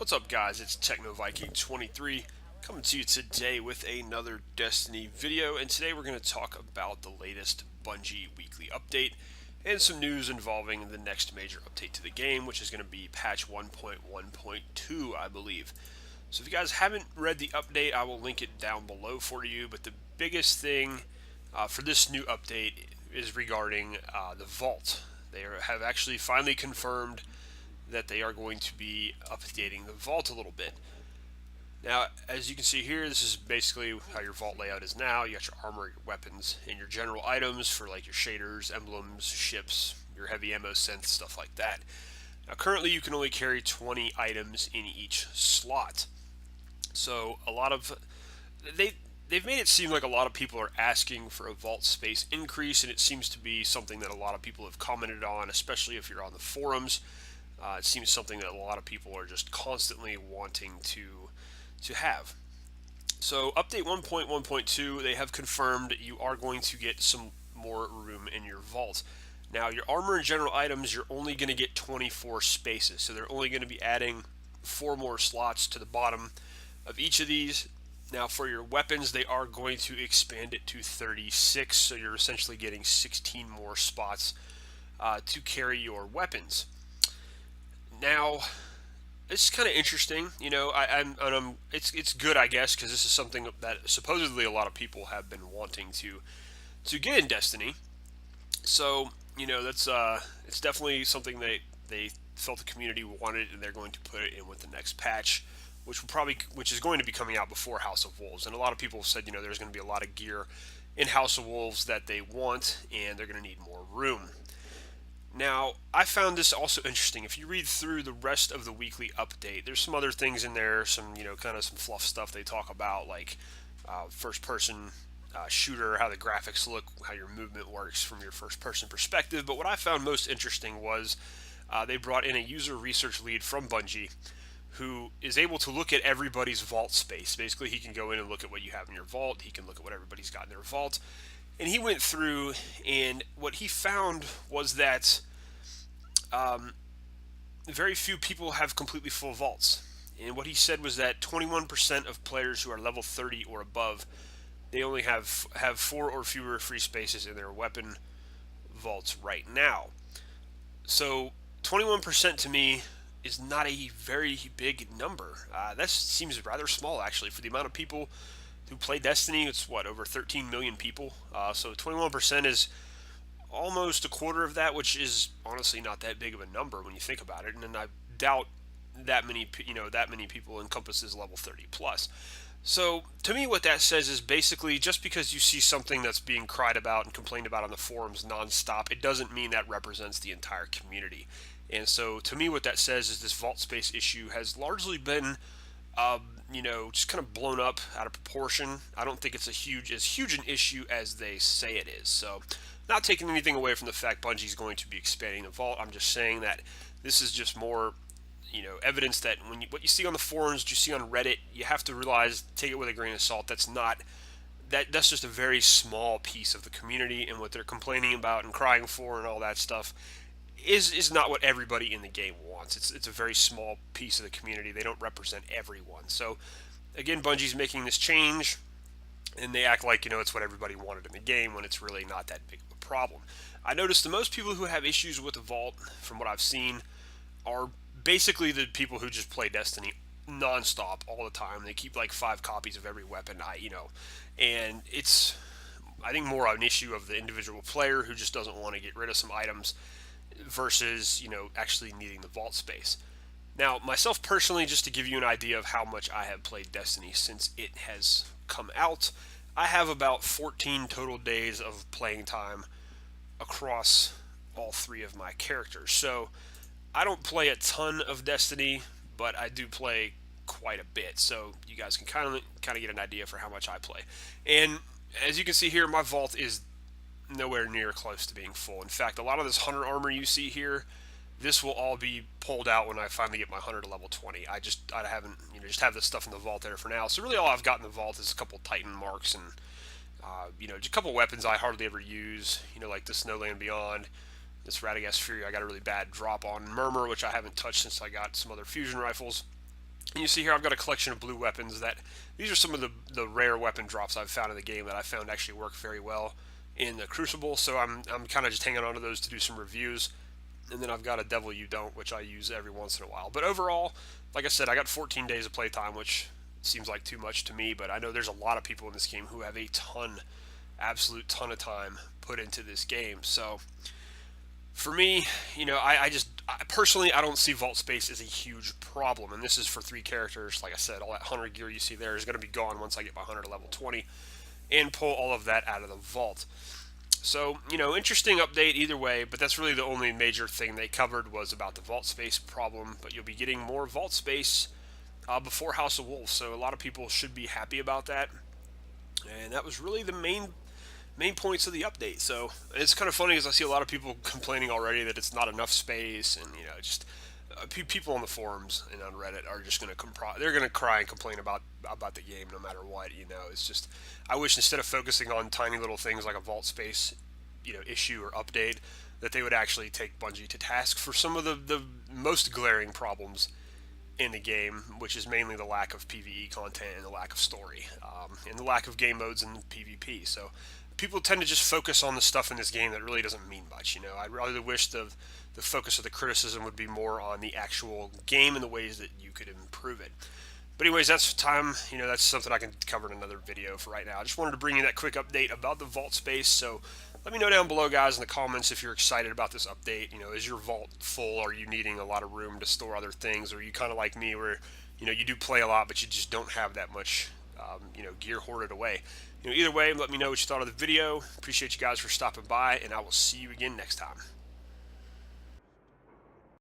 What's up, guys? It's TechnoViking23 coming to you today with another Destiny video, and today we're going to talk about the latest Bungie weekly update and some news involving the next major update to the game, which is going to be patch 1.1.2, I believe. So if you guys haven't read the update, I will link it down below for you, but the biggest thing for this new update is regarding the Vault. Have actually finally confirmed that they are going to be updating the vault a little bit. Now, as you can see here, this is basically how your vault layout is now. You got your armor, your weapons, and your general items for like your shaders, emblems, ships, your heavy ammo synths, stuff like that. Now, currently you can only carry 20 items in each slot. So they've made it seem like a lot of people are asking for a vault space increase, and it seems to be something that a lot of people have commented on, especially if you're on the forums. It seems something that a lot of people are just constantly wanting to have. So update 1.1.2, they have confirmed that you are going to get some more room in your vault. Now, your armor and general items, you're only going to get 24 spaces, so they're only going to be adding 4 more slots to the bottom of each of these. Now, for your weapons, they are going to expand it to 36, so you're essentially getting 16 more spots to carry your weapons. Now, it's kind of interesting, you know. It's good, I guess, because this is something that supposedly a lot of people have been wanting to get in Destiny. So, you know, it's definitely something that they felt the community wanted, and they're going to put it in with the next patch, which is going to be coming out before House of Wolves. And a lot of people have said, you know, there's going to be a lot of gear in House of Wolves that they want, and they're going to need more room. Now, I found this also interesting. If you read through the rest of the weekly update, there's some other things in there, some, you know, kind of some fluff stuff they talk about, like first-person shooter, how the graphics look, how your movement works from your first-person perspective. But what I found most interesting was they brought in a user research lead from Bungie who is able to look at everybody's vault space. Basically, he can go in and look at what you have in your vault. He can look at what everybody's got in their vault. And he went through, and what he found was that very few people have completely full vaults. And what he said was that 21% of players who are level 30 or above, they only have 4 or fewer free spaces in their weapon vaults right now. So 21% to me is not a very big number. That seems rather small, actually, for the amount of people who play Destiny. It's what, over 13 million people. So 21% is almost a quarter of that, which is honestly not that big of a number when you think about it. And I doubt that many people encompasses level 30 plus. So to me, what that says is basically just because you see something that's being cried about and complained about on the forums nonstop, it doesn't mean that represents the entire community. And so to me, what that says is this vault space issue has largely been you know, just kind of blown up out of proportion. I don't think it's as huge an issue as they say it is. So, not taking anything away from the fact Bungie's going to be expanding the vault. I'm just saying that this is just more, you know, evidence that what you see on the forums, what you see on Reddit, you have to realize, take it with a grain of salt. That's just a very small piece of the community, and what they're complaining about and crying for and all that stuff is not what everybody in the game wants. It's a very small piece of the community. They don't represent everyone. So again, Bungie's making this change, and they act like, you know, it's what everybody wanted in the game when it's really not that big of a problem. I noticed the most people who have issues with the vault, from what I've seen, are basically the people who just play Destiny nonstop all the time. They keep like 5 copies of every weapon, and it's, I think, more an issue of the individual player who just doesn't want to get rid of some items versus, you know, actually needing the vault space. Now, myself personally, just to give you an idea of how much I have played Destiny since it has come out, I have about 14 total days of playing time across all 3 of my characters. So I don't play a ton of Destiny, but I do play quite a bit. So you guys can kind of get an idea for how much I play. And as you can see here, my vault is nowhere near close to being full. In fact, a lot of this hunter armor you see here, this will all be pulled out when I finally get my hunter to level 20. I haven't, you know, just have this stuff in the vault there for now. So really all I've got in the vault is a couple Titan marks and, you know, just a couple weapons I hardly ever use, you know, like the Snowland Beyond, this Radagast Fury I got a really bad drop on, Murmur, which I haven't touched since I got some other fusion rifles. And you see here I've got a collection of blue weapons that these are some of the rare weapon drops I've found in the game that I found actually work very well in the Crucible. So I'm kind of just hanging on to those to do some reviews. And then I've got a Devil You Don't, which I use every once in a while. But overall, like I said, I got 14 days of playtime, which seems like too much to me. But I know there's a lot of people in this game who have a ton, absolute ton of time put into this game. So for me, personally, I don't see vault space as a huge problem. And this is for 3 characters. Like I said, all that hunter gear you see there is going to be gone once I get my hunter to level 20 and pull all of that out of the vault. So, interesting update either way, but that's really the only major thing they covered was about the vault space problem. But you'll be getting more vault space before House of Wolves, so a lot of people should be happy about that. And that was really the main points of the update. So it's kind of funny as I see a lot of people complaining already that it's not enough space, and just people on the forums and on Reddit are just going to they're going to cry and complain about the game no matter what. It's just I wish instead of focusing on tiny little things like a vault space issue or update that they would actually take Bungie to task for some of the most glaring problems in the game, which is mainly the lack of PvE content and the lack of story, and the lack of game modes and PvP. So people tend to just focus on the stuff in this game that really doesn't mean much. I really wish the focus of the criticism would be more on the actual game and the ways that you could improve it. But anyways, that's time. That's something I can cover in another video. For right now, I just wanted to bring you that quick update about the vault space. So let me know down below, guys, in the comments if you're excited about this update. Is your vault full? Are you needing a lot of room to store other things? Or are you kind of like me where, you do play a lot, but you just don't have that much, gear hoarded away? Either way, let me know what you thought of the video. Appreciate you guys for stopping by, and I will see you again next time.